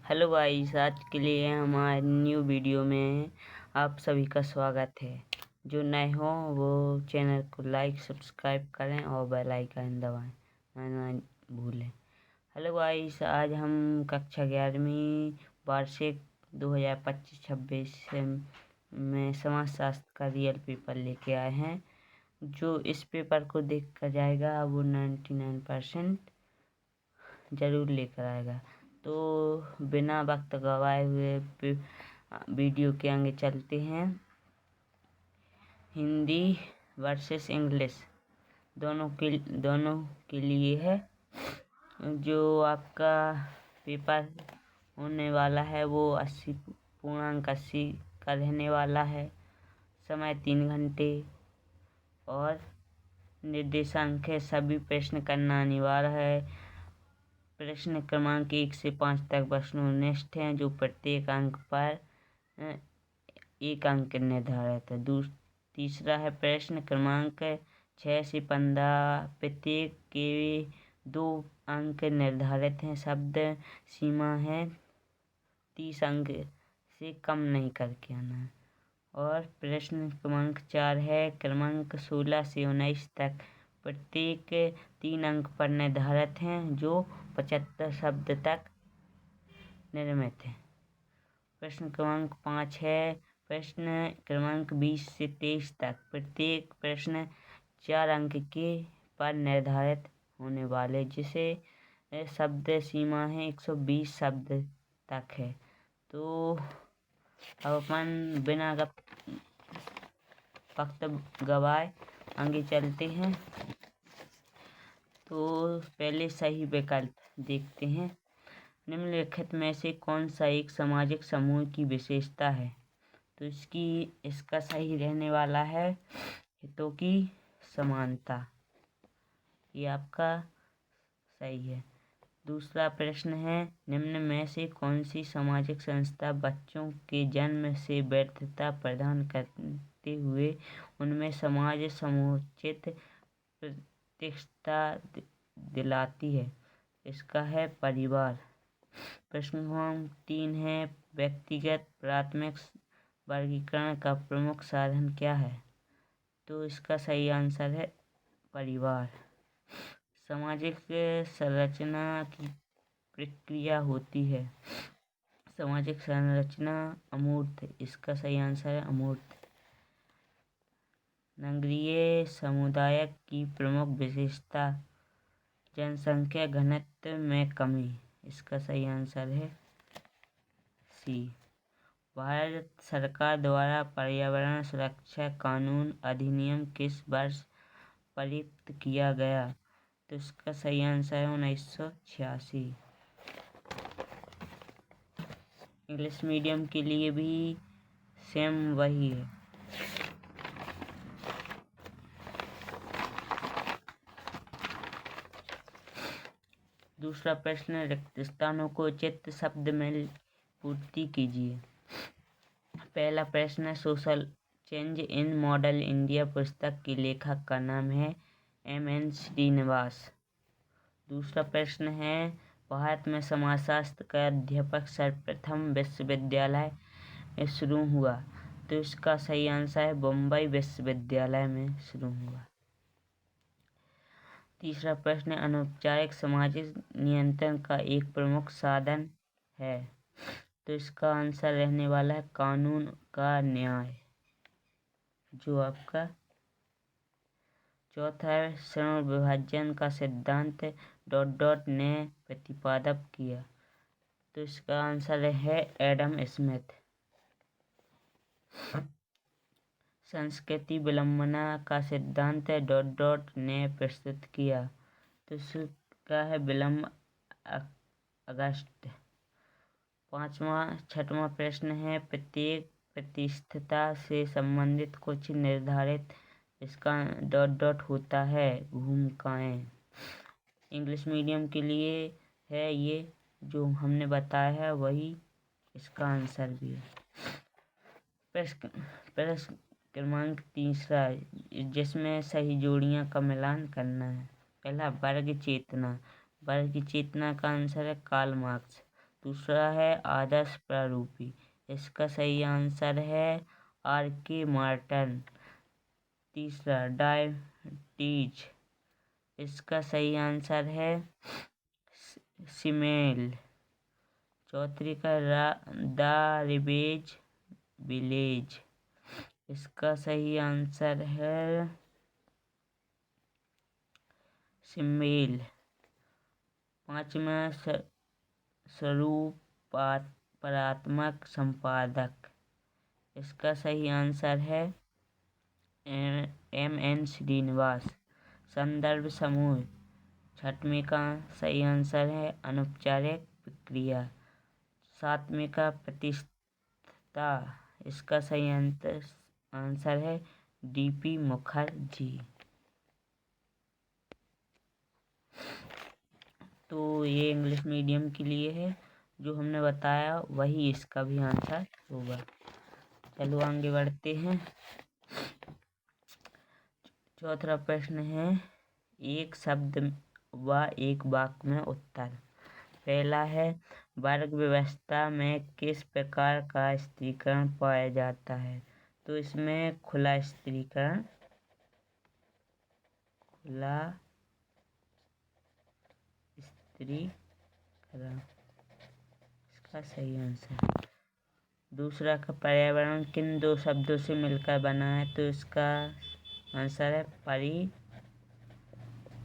Hello guys, आज के लिए हमारे न्यू वीडियो में आप सभी का स्वागत है। जो नए हो वो चैनल को लाइक सब्सक्राइब करें और बेल आइकन दबाएं ना भूलें। हेलो गाइस, आज हम कक्षा 11वीं वार्षिक 2025-26 में समाजशास्त्र का रियल पेपर लेके आए हैं। जो इस पेपर को देख कर जाएगा वो 99% ज़रूर लेकर आएगा। तो बिना वक्त गवाए हुए वीडियो के आगे चलते हैं। हिंदी वर्सेस इंग्लिश दोनों के लिए है। जो आपका पेपर होने वाला है वो 80 का रहने वाला है। समय 3 घंटे और निर्देशांक है। सभी प्रश्न करना अनिवार्य है। प्रश्न क्रमांक 1 से 5 तक वस्तुनिष्ठ हैं, जो प्रत्येक अंक पर 1 अंक निर्धारित है। तीसरा है प्रश्न क्रमांक 6 से 15, प्रत्येक के 2 अंक निर्धारित हैं। शब्द सीमा है 30 अंक से कम नहीं करके आना है। और प्रश्न क्रमांक 4 है क्रमांक 16 से 19 तक, प्रत्येक 3 अंक पर निर्धारित हैं, जो 75 शब्द तक निर्मित है। प्रश्न क्रमांक 5 है प्रश्न क्रमांक 20 से 23 तक, प्रत्येक प्रश्न 4 अंक के पर निर्धारित होने वाले, जिसे शब्द सीमा है 120 शब्द तक है। तो अब अपन बिना वक्त गवाए आगे चलते हैं। तो पहले सही विकल्प देखते हैं। निम्नलिखित में से कौन सा एक सामाजिक समूह की विशेषता है? तो इसका सही रहने वाला है हितों की समानता। ये आपका सही है। दूसरा प्रश्न है निम्न में से कौन सी सामाजिक संस्था बच्चों के जन्म से वैधता प्रदान करते हुए उनमें समाज समुचित प्रतिष्ठा दिलाती है? इसका है परिवार। प्रश्न क्रमांक 3 है व्यक्तिगत प्राथमिक वर्गीकरण का प्रमुख साधन क्या है? तो इसका सही आंसर है परिवार। सामाजिक संरचना की प्रक्रिया होती है। सामाजिक संरचना अमूर्त, इसका सही आंसर है अमूर्त। नगरीय समुदाय की प्रमुख विशेषता जनसंख्या घनत्व में कमी, इसका सही आंसर है सी। भारत सरकार द्वारा पर्यावरण सुरक्षा कानून अधिनियम किस वर्ष पारित किया गया? तो इसका सही आंसर है 1986। इंग्लिश मीडियम के लिए भी सेम वही है। दूसरा प्रश्न रिक्त स्थानों को उचित शब्द में पूर्ति कीजिए। पहला प्रश्न social change in model India पुस्तक के लेखक का नाम है M.N. श्रीनिवास। दूसरा प्रश्न है भारत में समाजशास्त्र का अध्यापक सर्वप्रथम विश्वविद्यालय शुरू हुआ? तो इसका सही आंसर है बम्बई विश्वविद्यालय में शुरू हुआ। तीसरा प्रश्न अनौपचारिक सामाजिक नियंत्रण का एक प्रमुख साधन है? तो इसका आंसर रहने वाला है कानून का न्याय, जो आपका चौथा है श्रम विभाजन का सिद्धांत ... ने प्रतिपादन किया? तो इसका आंसर है एडम स्मिथ। संस्कृति विलंबना का सिद्धांत ... ने प्रस्तुत किया? तो इसका है विलंब अगस्त। छठवां प्रश्न है प्रत्येक प्रतिष्ठता से संबंधित कुछ निर्धारित इसका ... होता है भूमिकाएं। इंग्लिश मीडियम के लिए है ये जो हमने बताया है वही इसका आंसर भी है। प्रश्न क्रमांक 3 जिसमें सही जोड़ियां का मिलान करना है। पहला वर्ग चेतना का आंसर है कार्ल मार्क्स। दूसरा है आदर्श प्रारूपी, इसका सही आंसर है R.K. मार्टन। तीसरा डायबिटीज, इसका सही आंसर है सिमेल। चौथी का द रिवेज विलेज, इसका सही आंसर है सिमेल। पांचवा स्वरूपात्मक संपादक, इसका सही आंसर है M.N. श्रीनिवास। संदर्भ समूह, छठवीं का सही आंसर है अनौपचारिक प्रक्रिया। सातवीं का प्रतिष्ठा, इसका सही आंसर है D.P. मुखर्जी। तो ये इंग्लिश मीडियम के लिए है, जो हमने बताया वही इसका भी आंसर होगा। चलो आगे बढ़ते हैं। चौथा प्रश्न है एक शब्द व एक वाक्य में उत्तर। पहला है वर्ग व्यवस्था में किस प्रकार का स्त्रीकरण पाया जाता है? तो इसमें खुला स्त्रीकरण, इसका सही आंसर। दूसरा का पर्यावरण किन दो शब्दों से मिलकर बना है? तो इसका आंसर है परि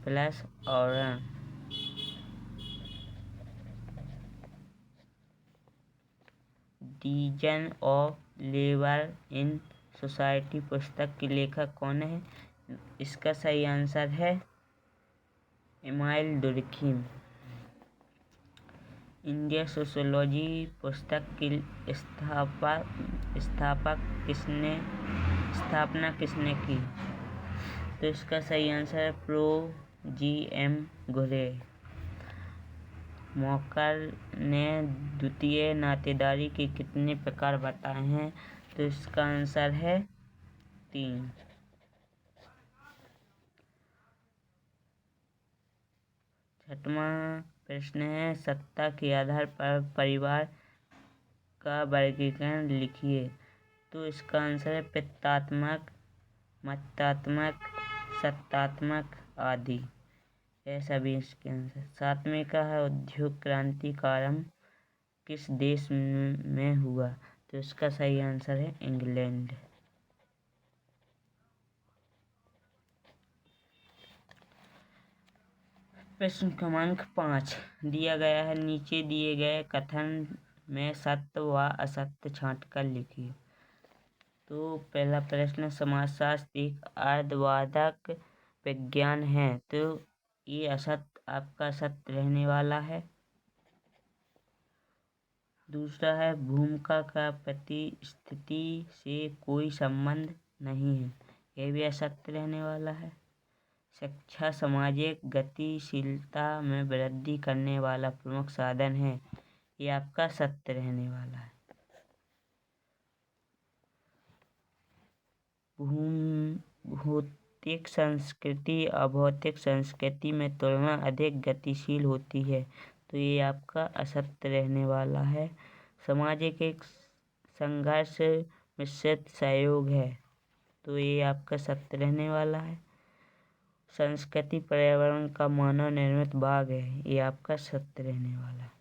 प्लस आवरण। Division of labour in society पुस्तक के लेखक कौन है? इसका सही आंसर है एमिल डुर्खीम। इंडिया सोशियोलॉजी पुस्तक की स्थापना किसने की? तो इसका सही आंसर है प्रो G.M. घुरे। मॉकर ने द्वितीय नातेदारी के कितने प्रकार बताए हैं? तो इसका आंसर है 3। छठवां प्रश्न है सत्ता के आधार पर परिवार का वर्गीकरण लिखिए। तो इसका आंसर है पित्तात्मक, मतात्मक, सत्तात्मक आदि। यह सभी इसके आंसर। सातवें का है उद्योग क्रांति का आरंभ किस देश में हुआ? तो इसका सही आंसर है इंग्लैंड। प्रश्न क्रमांक 5 दिया गया है नीचे दिए गए कथन में सत्य व असत्य छांटकर लिखिए। तो पहला प्रश्न समाजशास्त्र एक अर्धवादक विज्ञान है, तो ये असत्य आपका असत्य रहने वाला है। दूसरा है भूमिका का परिस्थिति से कोई संबंध नहीं है, यह भी असत्य रहने वाला है। शिक्षा सामाजिक गतिशीलता में वृद्धि करने वाला प्रमुख साधन है, ये आपका सत्य रहने वाला है। भौतिक संस्कृति अभौतिक संस्कृति में तुलना अधिक गतिशील होती है, तो ये आपका असत्य रहने वाला है। सामाजिक एक संघर्ष मिश्रित सहयोग है, तो ये आपका सत्य रहने वाला है। संस्कृति पर्यावरण का मानव निर्मित भाग है, ये आपका सत्य रहने वाला है।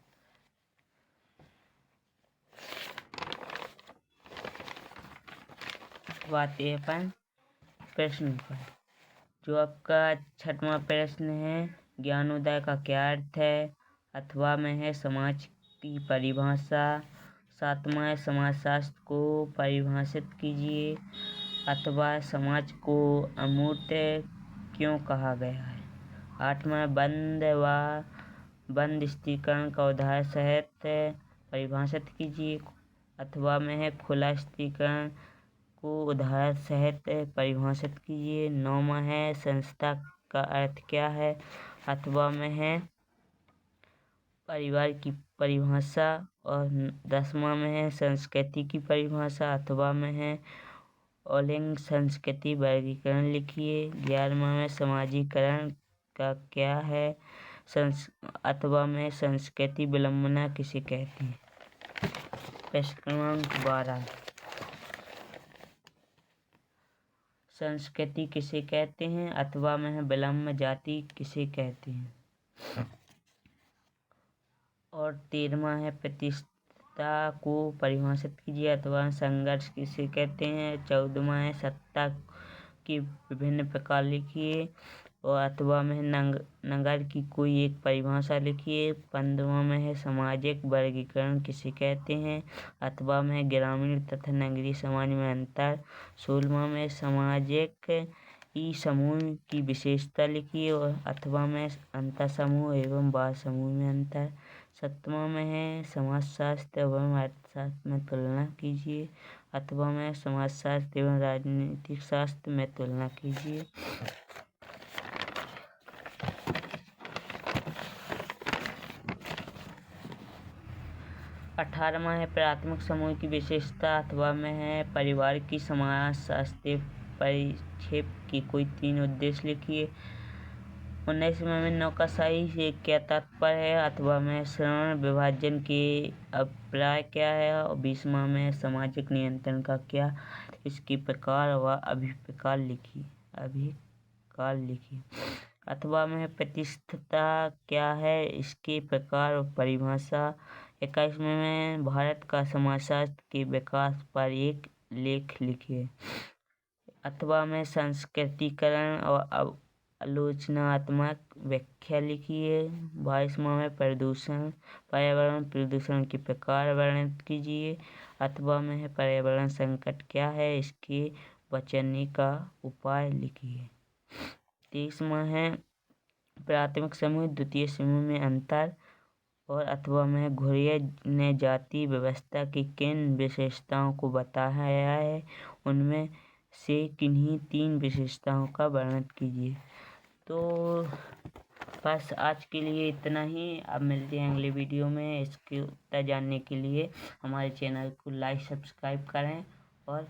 बात है अपन प्रश्न पर। जो आपका छठवां प्रश्न है ज्ञानोदय का क्या अर्थ है? अथवा में है समाज की परिभाषा। सातवां है समाजशास्त्र को परिभाषित कीजिए। अथवा समाज को अमूर्त क्यों कहा गया है? आठवां बंद स्त्रीकरण का उदाहरण सहित परिभाषित कीजिए। अथवा में है खुला स्त्रीकरण को उदाहरण सहित परिभाषित कीजिए। नौवां है संस्था का अर्थ क्या है? अथवा में है परिवार की परिभाषा। और 10वां में है संस्कृति की परिभाषा। अथवा में है ऑलिंग संस्कृति वर्गीकरण लिखिए। 11वां में समाजीकरण का क्या है? अथवा में संस्कृति विलंबना किसे कहते हैं? प्रश्न क्रमांक 12, संस्कृति किसे कहते हैं अथवा में विलंब जाति किसे कहते हैं? और 13वां है प्रतिष्ठा को परिभाषित कीजिए अथवा संघर्ष किसे कहते हैं? 14वां है सत्ता की विभिन्न प्रकार लिखिए और अथवा में नगर की कोई एक परिभाषा लिखिए। 15वां में है सामाजिक वर्गीकरण किसे कहते हैं अथवा में ग्रामीण तथा नगरीय समाज में अंतर। 16वां में सामाजिक ई समूह की विशेषता लिखिए और अथवा में अंतर समूह एवं बाह्य समूह में अंतर। 17वां में है समाजशास्त्र एवं अर्थशास्त्र में तुलना कीजिए अथवा में समाजशास्त्र एवं राजनीतिक शास्त्र में तुलना कीजिए। 18वां है प्राथमिक समूह की विशेषता अथवा में है परिवार की समाजशास्त्रीय परिक्षेप की कोई 3 उद्देश्य लिखिए। 19वें में नौकरशाही से क्या तात्पर्य है अथवा में श्रवण विभाजन के अभिप्राय क्या है। और 20वां में सामाजिक नियंत्रण का क्या इसके प्रकार व अभिप्रकार लिखिए अथवा में प्रतिष्ठा क्या है इसके प्रकार और परिभाषा। 21वें में भारत का समाजशास्त्र के विकास पर एक लेख लिखिए अथवा में संस्कृतिकरण और आलोचनात्मक व्याख्या लिखिए। 22वां में पर्यावरण प्रदूषण के प्रकार वर्णित कीजिए अथवा में है पर्यावरण संकट क्या है इसके बचने का उपाय लिखिए। 23वां है प्राथमिक समूह द्वितीय समूह में अंतर और अथवा में घुरिया ने जाति व्यवस्था की किन विशेषताओं को बताया है उनमें से किन्हीं 3 विशेषताओं का वर्णन कीजिए। तो बस आज के लिए इतना ही। अब मिलते हैं अगले वीडियो में। इसके उत्तर जानने के लिए हमारे चैनल को लाइक सब्सक्राइब करें और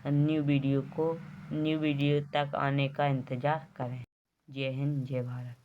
न्यू वीडियो तक आने का इंतज़ार करें। जय हिंद, जय भारत।